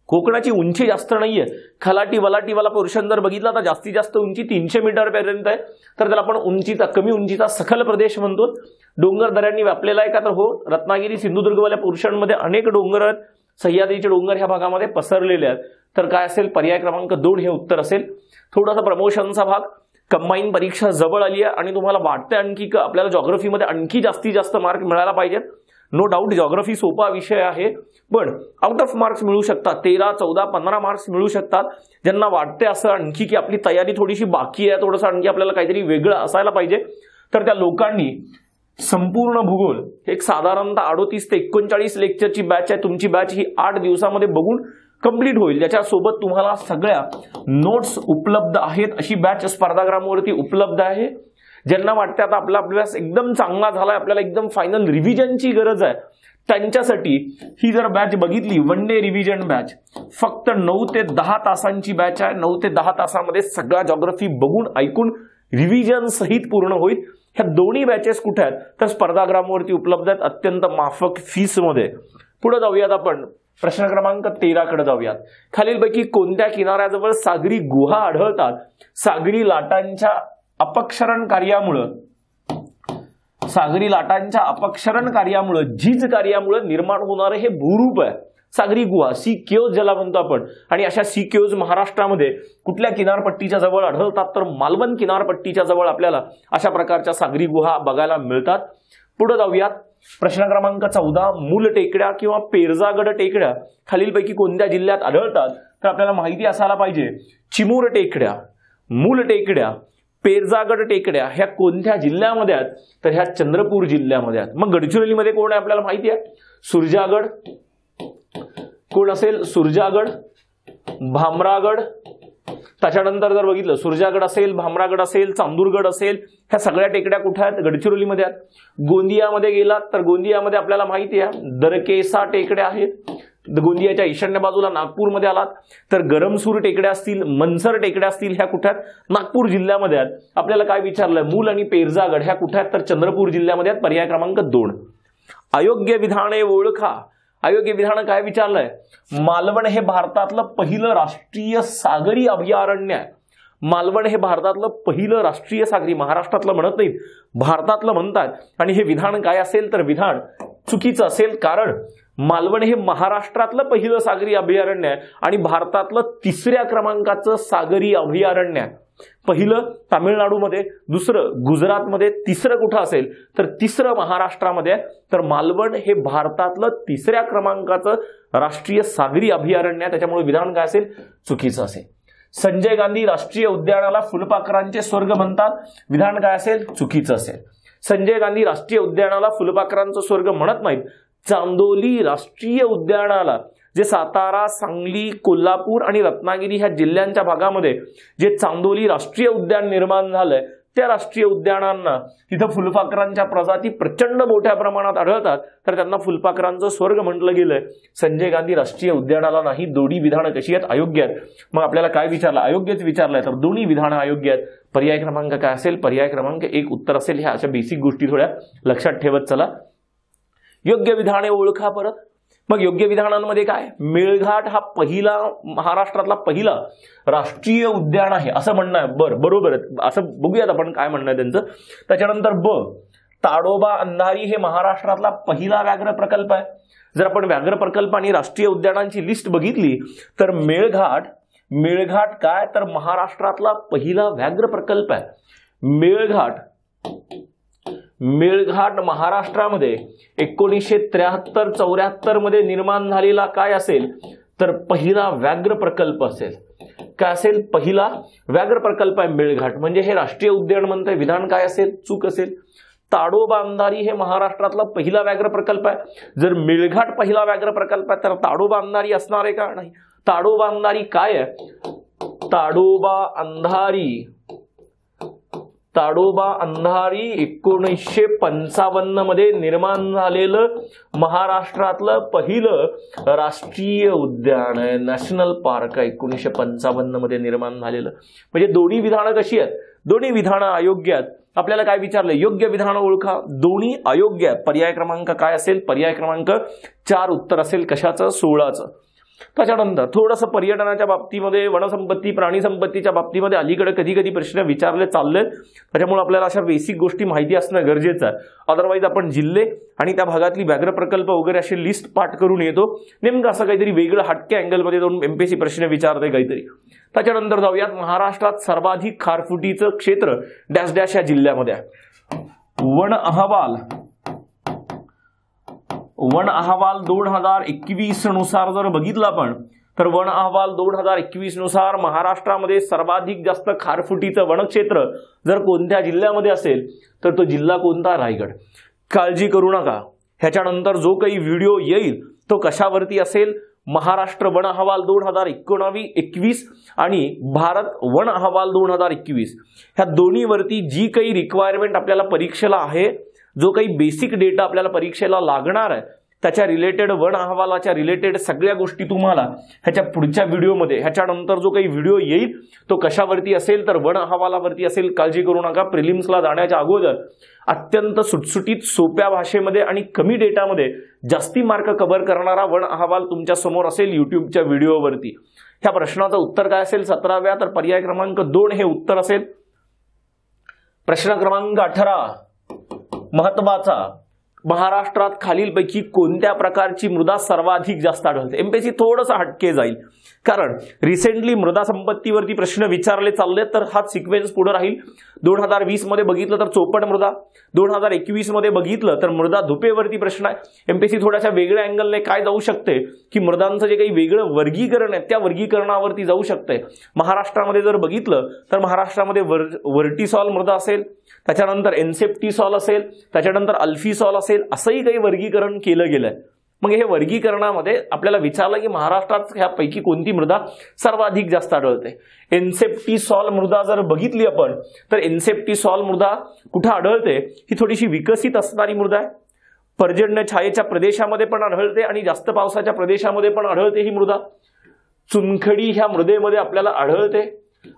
कोकणाची उंची जास्त नाहीये, खलाटी वलाटीवाला पोर्शन जर बघितला तर जास्तीत जास्त उंची 300 मीटर पर्यंत आहे. तर त्याला आपण उंचीचा कमी उंचीचा सखल प्रदेश म्हणतो. डोंगर दऱ्यांनी व्यापलेला आहे का तर हो, रत्नागिरी सिंधुदुर्गवाल्या पोर्शन मध्ये अनेक डोंगर आहेत, सह्याद्रीचे डोंगर ह्या भागामध्ये पसरलेले आहेत. तर काय असेल पर्याय क्रमांक 2 हे उत्तर असेल. थोडासा प्रमोशनचा भाग, कंबाईन परीक्षा जवळ आली आहे आणि तुम्हाला वाटते आणखी आपल्याला जॉग्रफीमध्ये आणखी जास्तीत जास्त मार्क मिळायला पाहिजेत. नो डाऊट जॉग्रफी सोपा विषय आहे, पण आउट ऑफ मार्क्स मिळू शकतात, 13, 14, 15 मार्क्स मिळू शकतात. ज्यांना वाटते असं आणखी की आपली तयारी थोडीशी बाकी आहे, थोडंसं आणखी आपल्याला काहीतरी वेगळं असायला पाहिजे, तर त्या लोकांनी संपूर्ण भूगोल एक साधारणतः 38 ते 39 लेक्चरची बॅच आहे. तुमची बॅच ही 8 दिवसामध्ये बघून कंप्लीट होईल, ज्याच्यासोबत तुम्हाला सगळ्या नोट्स उपलब्ध आहेत. अशी बॅच स्पर्धाग्रामवरती उपलब्ध आहे. ज्यांना वाटतं आता आपला अभ्यास एकदम चांगला झालाय, आपल्याला एकदम फायनल रिव्हिजनची गरज आहे, त्यांच्यासाठी ही जर बॅच बघितली, वन डे रिव्हिजन बॅच, फक्त 9 ते 10 तासांची बॅच आहे. 9 ते 10 तासामध्ये सगळा जॉग्रफी बघून ऐकून रिव्हिजन सहित पूर्ण होईल. ह्या दोन्ही बॅचेस कुठे आहेत तर स्पर्धाग्रामवरती उपलब्ध आहेत, अत्यंत माफक फीस मध्ये. पुढे जाऊयात आपण प्रश्न क्रमांक 13 कडे जाऊयात. खालीलपैकी कोणत्या किनाऱ्याजवळ सागरी गुहा आढळतात? सागरी लाटांच्या अपक्षरण कार्यामुळे झीज कार्यामुळे निर्माण होणारे हे भूरूप आहे सागरी गुहा, सी केव्ज ज्याला म्हणतो आपण. आणि अशा सी केव्ज महाराष्ट्रामध्ये कुठल्या किनारपट्टीच्या जवळ आढळतात तर मालवण किनारपट्टीच्या जवळ आपल्याला अशा प्रकारच्या सागरी गुहा बघायला मिळतात. पुढे जाऊयात. प्रश्न क्रमांक 14, मूल टेकड्या किंवा पेरजागड टेकड्या खालीलपैकी कोणत्या जिल्ह्यात आढळतात? तर आपल्याला माहिती असायला पाहिजे, चिमूर टेकड्या, मूल टेकड्या, पेरजागड टेकड्या ह्या कोणत्या जिल्ह्यामध्ये आहेत तर ह्या चंद्रपूर जिल्ह्यामध्ये आहेत. मग गडचिरोलीमध्ये कोण आहे आपल्याला माहिती आहे, सुरजागड. कोण असेल, सुरजागड, भामरागड. त्याच्यानंतर जर बघितलं सुरजागड असेल, भामरागड असेल, चांदूरगड असेल, ह्या सगळ्या टेकड्या कुठे आहेत? गडचिरोलीमध्ये आहेत. गोंदियामध्ये गेलात तर गोंदियामध्ये आपल्याला माहिती आहे दरकेसा टेकड्या आहेत. गोंदियाच्या ईशान्य बाजूला नागपूरमध्ये आलात तर गरमसूर टेकड्या असतील, मनसर टेकड्या असतील, ह्या कुठे आहेत? नागपूर जिल्ह्यामध्ये आहेत. आपल्याला काय विचारलंय, मूल आणि पेरजागड ह्या कुठे आहेत तर चंद्रपूर जिल्ह्यामध्ये आहेत. पर्याय क्रमांक 2. अयोग्य विधाने ओळखा. अयोग्य विधान काय विचारलंय, मालवण हे भारतातलं पहिलं राष्ट्रीय सागरी अभयारण्य आहे. मालवण हे भारतातलं पहिलं राष्ट्रीय सागरी, महाराष्ट्रातलं म्हणत नाहीत, भारतातलं म्हणतात. आणि हे विधान काय असेल तर विधान चुकीचं असेल, कारण मालवण हे महाराष्ट्रातलं पहिलं सागरी अभयारण्य आहे आणि भारतातलं 3ऱ्या क्रमांकाचं सागरी अभयारण्य आहे. पहिलं तामिळनाडूमध्ये, दुसरं गुजरातमध्ये, तिसरं कुठं असेल तर तिसरं महाराष्ट्रामध्ये. तर मालवण हे भारतातलं 3ऱ्या क्रमांकाचं राष्ट्रीय सागरी अभयारण्य आहे. त्याच्यामुळे विधान काय असेल, चुकीचं असेल. संजय गांधी राष्ट्रीय उद्यानाला फुलपाखरांचे स्वर्ग म्हणतात. विधान काय असेल, चुकीचं असेल. संजय गांधी राष्ट्रीय उद्यानाला फुलपाखरांचं स्वर्ग म्हणत नाहीत. चांदोली राष्ट्रीय उद्यानाला, जे सातारा, सांगली, कोल्हापूर आणि रत्नागिरी ह्या जिल्ह्यांच्या भागामध्ये जे चांदोली राष्ट्रीय उद्यान निर्माण झालंय, त्या राष्ट्रीय उद्यानांना तिथं फुलपाखरांच्या प्रजाती प्रचंड मोठ्या प्रमाणात आढळतात, तर त्यांना फुलपाखरांचं स्वर्ग म्हटलं गेलंय. संजय गांधी राष्ट्रीय उद्यानाला नाही. दोन्ही विधानं कशी आहेत, अयोग्य आहेत. मग आपल्याला काय विचारलं, अयोग्यच विचारलंय, तर दोन्ही विधानं अयोग्य आहेत. पर्याय क्रमांक काय असेल, पर्याय क्रमांक 1 उत्तर असेल. ह्या अशा बेसिक गोष्टी थोड्या लक्षात ठेवत चला. योग्य विधाने ओळखा परत. मग योग्य विधानांमध्ये काय, मेळघाट हा पहिला, महाराष्ट्रातला पहिला राष्ट्रीय उद्यान आहे असं म्हणणं आहे. बरोबर आहे, असं बघूयात आपण काय म्हणणं आहे त्यांचं. त्याच्यानंतर ब, ताडोबा अंधारी हे महाराष्ट्रातला पहिला व्याघ्र प्रकल्प आहे. जर आपण व्याघ्र प्रकल्प आणि राष्ट्रीय उद्यानांची लिस्ट बघितली तर मेळघाट काय तर महाराष्ट्रातला पहिला व्याघ्र प्रकल्प आहे. मेळघाट महाराष्ट्रामध्ये 1973-74 मध्ये निर्माण झालेला काय असेल तर पहिला व्याघ्र प्रकल्प असेल. काय असेल? पहिला व्याघ्र प्रकल्प आहे मेळघाट. म्हणजे हे राष्ट्रीय उद्यान म्हणतंय, विधान काय असेल? चूक असेल. ताडोबा अंधारी हे महाराष्ट्रातला पहिला व्याघ्र प्रकल्प आहे. जर मेळघाट पहिला व्याघ्र प्रकल्प आहे तर ताडोबा अंधारी असणार आहे का? नाही. ताडोबा अंधारी काय आहे? ताडोबा अंधारी 1955 मध्ये निर्माण झालेलं महाराष्ट्रातलं पहिलं राष्ट्रीय उद्यान आहे, नॅशनल पार्क आहे. 1955 मध्ये निर्माण झालेलं. म्हणजे दोन्ही विधानं कशी आहेत? दोन्ही विधानं अयोग्य आहेत. आपल्याला काय विचारलं? योग्य विधानं ओळखा. दोन्ही अयोग्य आहेत. पर्याय क्रमांक काय असेल? पर्याय क्रमांक 4 उत्तर असेल. कशाचं? 16चं. त्याच्यानंतर थोडंसं पर्यटनाच्या बाबतीमध्ये, वनसंपत्ती, प्राणी संपत्तीच्या बाबतीमध्ये अलीकडे कधी कधी प्रश्न विचारले चालले. त्याच्यामुळे आपल्याला अशा बेसिक गोष्टी माहिती असणं गरजेचं आहे. अदरवाईज आपण जिल्हे आणि त्या भागातली व्याघ्र प्रकल्प वगैरे अशी लिस्ट पाठ करून येतो. नेमकं असं काहीतरी वेगळं हटक्या अँगलमध्ये जाऊन एमपीएससी प्रश्न विचारते काहीतरी. त्याच्यानंतर जाऊयात. महाराष्ट्रात सर्वाधिक खारफुटीचं क्षेत्र डॅश डॅश या जिल्ह्यामध्ये आहे. वन अहवाल 2021 नुसार जर बघितलं आपण तर वन अहवाल 2021 नुसार महाराष्ट्रामध्ये सर्वाधिक जास्त खारफुटीचं वनक्षेत्र जर कोणत्या जिल्ह्यामध्ये असेल तर तो जिल्हा कोणता? रायगड. काळजी करू नका, ह्याच्यानंतर जो काही व्हिडिओ येईल तो कशावरती असेल? महाराष्ट्र वन अहवाल 2021 आणि भारत वन अहवाल 2021 ह्या दोन्हीवरती जी काही रिक्वायरमेंट आपल्याला परीक्षेला आहे, जो काही बेसिक डेटा आपल्याला परीक्षेला लागणार आहे, त्याच्या रिलेटेड वन अहवालाच्या रिलेटेड सगळ्या गोष्टी तुम्हाला ह्याच्या पुढच्या व्हिडिओमध्ये, ह्याच्यानंतर जो काही व्हिडिओ येईल तो कशावरती असेल तर वन अहवालावरती असेल. काळजी करू नका. प्रिलिम्सला जाण्याच्या अगोदर अत्यंत सुटसुटीत सोप्या भाषेमध्ये आणि कमी डेटामध्ये जास्ती मार्क कव्हर करणारा वन अहवाल तुमच्या समोर असेल युट्यूबच्या व्हिडिओवरती. ह्या प्रश्नाचं उत्तर काय असेल? 17व्या. तर पर्याय क्रमांक 2 हे उत्तर असेल. प्रश्न क्रमांक 18 महत्वाचा. महाराष्ट्रात खालीलपैकी कोणत्या प्रकारची मृदा सर्वाधिक जास्त आढळते? एमपीएससी थोडंसं हटके जाईल कारण रिसेंटली मृदा संपत्तीवरती प्रश्न विचारले चालले, तर हा सिक्वेन्स पुढे राहील. 2020 मध्ये बघितलं तर चोपड मृदा, 2021 मध्ये बघितलं तर मृदा धुपेवरती प्रश्न आहे. एमपीएससी थोड्याशा वेगळ्या अँगलने काय जाऊ शकते की मृदांचं जे काही वेगळं वर्गीकरण आहे त्या वर्गीकरणावरती जाऊ शकते. महाराष्ट्रामध्ये जर बघितलं तर महाराष्ट्रामध्ये व्हर्टिसॉल मृदा असेल, त्याच्यानंतर एन्सेप्टिसॉल असेल, त्याच्यानंतर अल्फिसॉल असेल, असंही काही वर्गीकरण केलं गेलंय. मग हे वर्गीकरणामध्ये आपल्याला विचारलं की महाराष्ट्रात ह्यापैकी कोणती मृदा सर्वाधिक जास्त आढळते. एन्सेप्टिसॉल मृदा जर बघितली आपण तर एन्सेप्टिसॉल मृदा कुठे आढळते? ही थोडीशी विकसित असणारी मृदा आहे. पर्जन्य छायेच्या प्रदेशामध्ये पण आढळते आणि जास्त पावसाच्या प्रदेशामध्ये पण आढळते ही मृदा. चुनखडी ह्या मृदेमध्ये आपल्याला आढळते.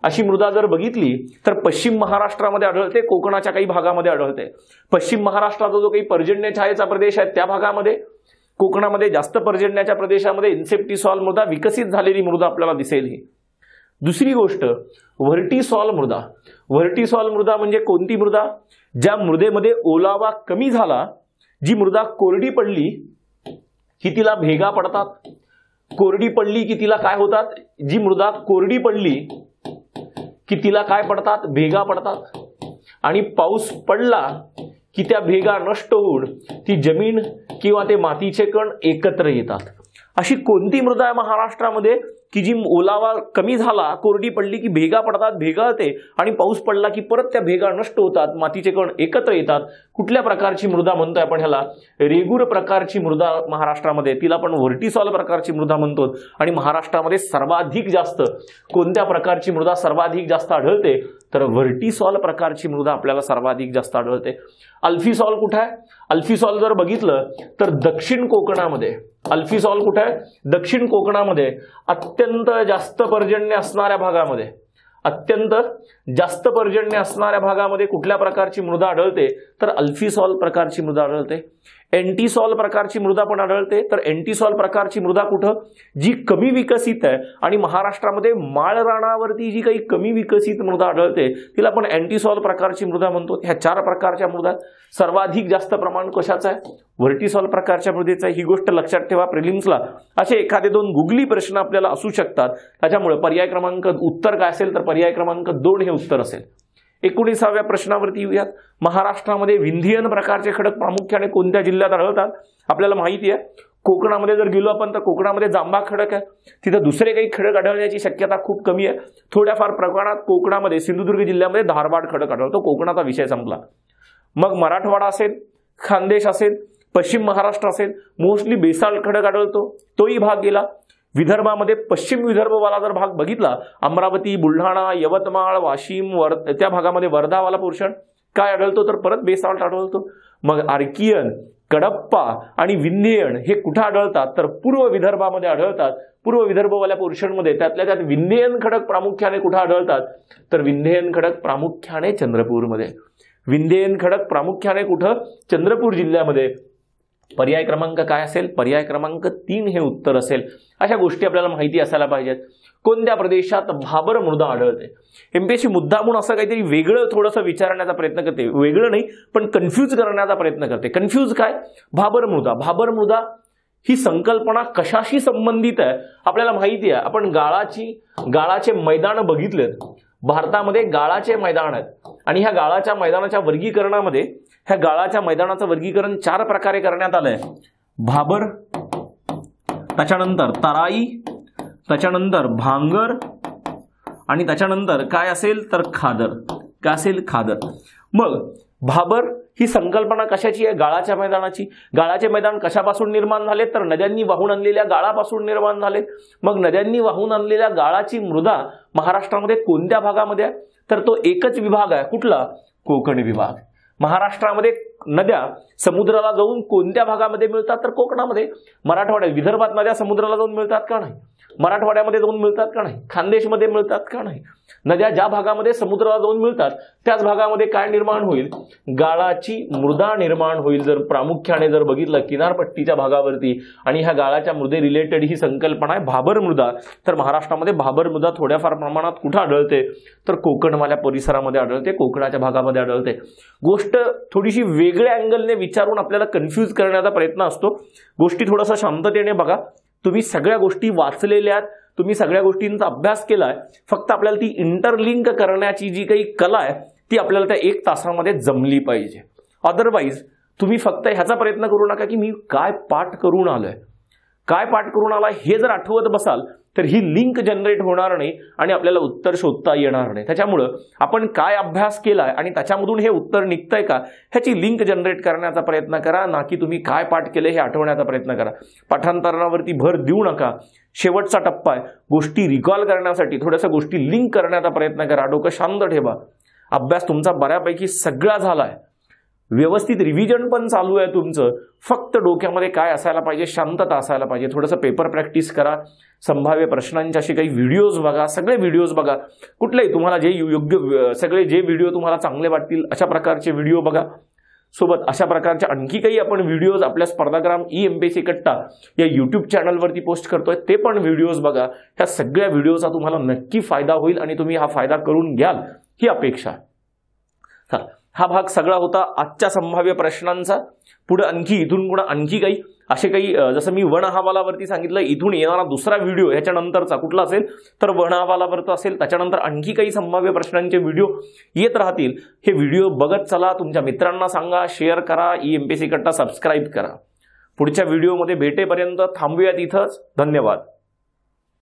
अशी मृदा जर बघितली तर पश्चिम महाराष्ट्रामध्ये आढळते, कोकणाच्या काही भागामध्ये आढळते. पश्चिम महाराष्ट्राचा जो काही पर्जन्य छायेचा प्रदेश आहे त्या भागामध्ये, कोकणामध्ये जास्त पर्जन्याच्या प्रदेशामध्ये इन्सेप्टिसॉल मृदा, विकसित झालेली मृदा आपल्याला दिसेल. ही दुसरी गोष्ट व्हर्टिसॉल मृदा. व्हर्टिसॉल मृदा म्हणजे कोणती मृदा? ज्या मृदेमध्ये ओलावा कमी झाला, जी मृदा कोरडी पडली की तिला भेगा पडतात. कोरडी पडली की तिला काय होतात? जी मृदा कोरडी पडली की तिला काय पडतात? भेगा पडतात. आणि पाऊस पडला की त्या भेगा नष्ट होऊन ती जमीन किंवा ते मातीचे कण एकत्र येतात. अशी कोणती मृदा आहे महाराष्ट्रामध्ये की जी ओलावा कमी झाला, कोरडी पडली की भेगा पडतात, भेगाळते आणि पाऊस पडला की परत त्या भेगा नष्ट होतात, मातीचे कण एकत्र येतात? कुठल्या प्रकारची मृदा म्हणतोय आपण ह्याला? रेगूर प्रकारची मृदा महाराष्ट्रामध्ये, तिला आपण व्हर्टिसॉल प्रकारची मृदा म्हणतो. आणि महाराष्ट्रामध्ये सर्वाधिक जास्त कोणत्या प्रकारची मृदा सर्वाधिक जास्त आढळते? तर व्हर्टिसॉल प्रकारची मृदा आपल्याला सर्वाधिक जास्त आढळते. अल्फिसॉल कुठे आहे? अल्फिसॉल जर बघितलं तर दक्षिण कोकणामध्ये. अल्फिसॉल कुठे आहे? दक्षिण कोकणामध्ये अत्यंत जास्त पर्जन्य असणाऱ्या भागामध्ये. अत्यंत जास्त पर्जन्य असणाऱ्या भागामध्ये कुठल्या प्रकारची मृदा आढळते? तर अल्फिसॉल प्रकारची मृदा आढळते. एंटीसॉल प्रकारची मृदा पण आढळते. तर एंटीसॉल प्रकारची मृदा कुठं, जी कमी विकसित आहे आणि महाराष्ट्रामध्ये माळरानावरती जी काही कमी विकसित मृदा आढळते तिला आपण एंटीसॉल प्रकारची मृदा म्हणतो. ह्या 4 प्रकारच्या मृदा, सर्वाधिक जास्त प्रमाण कशाचं आहे, व्हर्टिसॉल प्रकारच्या मृदेचं आहे. ही गोष्ट लक्षात ठेवा. प्रिलिम्सला असे एखादे 2 गुगली प्रश्न आपल्याला असू शकतात. त्याच्यामुळे पर्याय क्रमांक उत्तर काय असेल तर पर्याय क्रमांक 2 हे उत्तर असेल. 19व्या प्रश्नावरती येऊयात. महाराष्ट्रामध्ये विंध्यन प्रकारचे खडक प्रामुख्याने कोणत्या जिल्ह्यात आढळतात. आपल्याला माहिती आहे कोकणामध्ये जर गेलो आपण तर कोकणामध्ये जांभा खडक आहे. तिथे दुसरे काही खडक आढळण्याची शक्यता खूप कमी आहे. थोड्याफार प्रमाणात कोकणामध्ये सिंधुदुर्ग जिल्ह्यामध्ये धारवाड खडक आढळतो. कोकणाचा विषय संपला. मग मराठवाडा असेल, खानदेश असेल, पश्चिम महाराष्ट्र असेल, मोस्टली बेसाल्ट खडक आढळतो. तोही भाग गेला. विदर्भामध्ये पश्चिम विदर्भवाला जर भाग बघितला, अमरावती, बुलढाणा, यवतमाळ, वाशिम, त्या भागामध्ये वर्धावाला पोर्शन काय आढळतो तर परत बेसाल्ट आढळतो. मग आर्कियन, कडप्पा आणि विंध्ययन हे कुठे आढळतात तर पूर्व विदर्भामध्ये आढळतात. पूर्व विदर्भवाल्या पोर्शनमध्ये त्यातल्या त्यात विंध्ययन खडक प्रामुख्याने कुठे आढळतात तर विंध्ययन खडक प्रामुख्याने चंद्रपूरमध्ये. विंध्ययन खडक प्रामुख्याने कुठं, चंद्रपूर जिल्ह्यामध्ये. पर्याय क्रमांक काय असेल, पर्याय क्रमांक 3 हे उत्तर असेल. अशा गोष्टी आपल्याला माहिती असायला पाहिजेत. कोणत्या प्रदेशात भाबर मृदा आढळते. एमपीएससी मुद्दा म्हणून असं काहीतरी वेगळं थोडंसं विचारण्याचा प्रयत्न करते. वेगळं नाही पण कन्फ्यूज करण्याचा प्रयत्न करते. कन्फ्यूज काय, भाबर मृदा. भाबर मृदा ही संकल्पना कशाशी संबंधित आहे आपल्याला माहिती आहे. आपण गाळाचे मैदान बघितलेत. भारतामध्ये गाळाचे मैदान आहेत आणि ह्या गाळाच्या मैदानाच्या वर्गीकरणामध्ये ह्या गाळाच्या मैदानाचं वर्गीकरण 4 प्रकारे करण्यात आलंय. भाबर, त्याच्यानंतर तराई, त्याच्यानंतर भांगर आणि त्याच्यानंतर काय असेल तर खादर. काय असेल, खादर. मग भाबर ही संकल्पना कशाची आहे, गाळाच्या मैदानाची. गाळाचे मैदान कशापासून निर्माण झाले तर नद्यांनी वाहून आणलेल्या गाळापासून निर्माण झाले. मग नद्यांनी वाहून आणलेल्या गाळाची मृदा महाराष्ट्रामध्ये कोणत्या भागामध्ये आहे तर तो एकच विभाग आहे. कुठला, कोकण विभाग. महाराष्ट्रामध्ये नद्या समुद्राला जाऊन कोणत्या भागामध्ये मिळतात तर कोकणामध्ये. मराठवाड्यात, विदर्भात नद्या समुद्राला जाऊन मिळतात का नाही, मराठवाड्यामध्ये जाऊन मिळतात का नाही, खानदेशमध्ये मिळतात का नाही. नद्या ज्या भागामध्ये समुद्राला जाऊन मिळतात त्याच भागामध्ये काय निर्माण होईल, गाळाची मृदा निर्माण होईल. जर प्रामुख्याने जर बघितलं किनारपट्टीच्या भागावरती आणि ह्या गाळाच्या मृदे रिलेटेड ही संकल्पना आहे भाबर मृदा. तर महाराष्ट्रामध्ये भाबर मृदा थोड्याफार प्रमाणात कुठे आढळते तर कोकणवाल्या परिसरामध्ये आढळते, कोकणाच्या भागामध्ये आढळते. गोष्ट थोडीशी वेगळ्या अँगलने विचारून आपल्याला कन्फ्यूज करण्याचा प्रयत्न असतो. गोष्टी थोडासा शांततेने बघा. तुम्ही सगळ्या गोष्टी वाचलेल्या आहेत, तुम्ही सगळ्या गोष्टींचा अभ्यास केलाय. फक्त आपल्याला ती इंटरलिंक करण्याची जी काही कला आहे ती आपल्याला त्या 1 तासामध्ये जमली पाहिजे. अदरवाईज तुम्ही फक्त ह्याचा प्रयत्न करू नका की मी काय पाठ करून आलोय, काय पाठ करून आलाय हे जर आठवत बसाल तर ही लिंक जनरेट होणार नाही आणि आपल्याला उत्तर शोधता येणार नाही. त्याच्यामुळं आपण काय अभ्यास केलाय आणि त्याच्यामधून हे उत्तर निघतंय का ह्याची लिंक जनरेट करण्याचा प्रयत्न करा, ना की तुम्ही काय पाठ केले हे आठवण्याचा प्रयत्न करा. पाठांतरणावरती भर देऊ नका. शेवटचा टप्पा आहे, गोष्टी रिकॉल करण्यासाठी थोड्याशा गोष्टी लिंक करण्याचा प्रयत्न करा. डोकं शांत ठेवा. अभ्यास तुमचा बऱ्यापैकी सगळा झालाय, व्यवस्थित रिव्हिजन पण चालू आहे तुमचं. फक्त डोक्यामध्ये काय असायला पाहिजे, शांतता असायला पाहिजे. थोडंसं पेपर प्रॅक्टिस करा. संभाव्य प्रश्नांचे असे काही व्हिडिओज बघा, सगळे व्हिडिओज बघा. कुठलेही तुम्हाला जे योग्य, सगळे जे व्हिडिओ तुम्हाला चांगले वाटतील अशा प्रकारचे व्हिडिओ बघा. सोबत अशा प्रकारच्या आणखी काही आपण व्हिडिओज आपल्या स्पर्धाग्राम ई-एमपीएससी कट्टा या यूट्यूब चॅनलवरती पोस्ट करतोय, ते पण व्हिडिओज बघा. ह्या सगळ्या व्हिडिओचा तुम्हाला नक्की फायदा होईल आणि तुम्ही हा फायदा करून घ्याल ही अपेक्षा. चला, हा भाग सगळा होता आजच्या संभाव्य प्रश्नांचा. पुढे इथून पुढे आणखी काही असे काही, जसं मी वन अहवालावरती सांगितलं, इथून येणारा दुसरा व्हिडिओ ह्याच्यानंतरचा कुठला असेल तर वन अहवालावरचा असेल. त्याच्यानंतर आणखी काही संभाव्य प्रश्नांचे व्हिडिओ येत राहतील. हे व्हिडिओ बघत चला, तुमच्या मित्रांना सांगा, शेअर करा, ई-एमपीएससी कट्टा सबस्क्राईब करा. पुढच्या व्हिडिओमध्ये भेटेपर्यंत थांबूयात इथंच. धन्यवाद.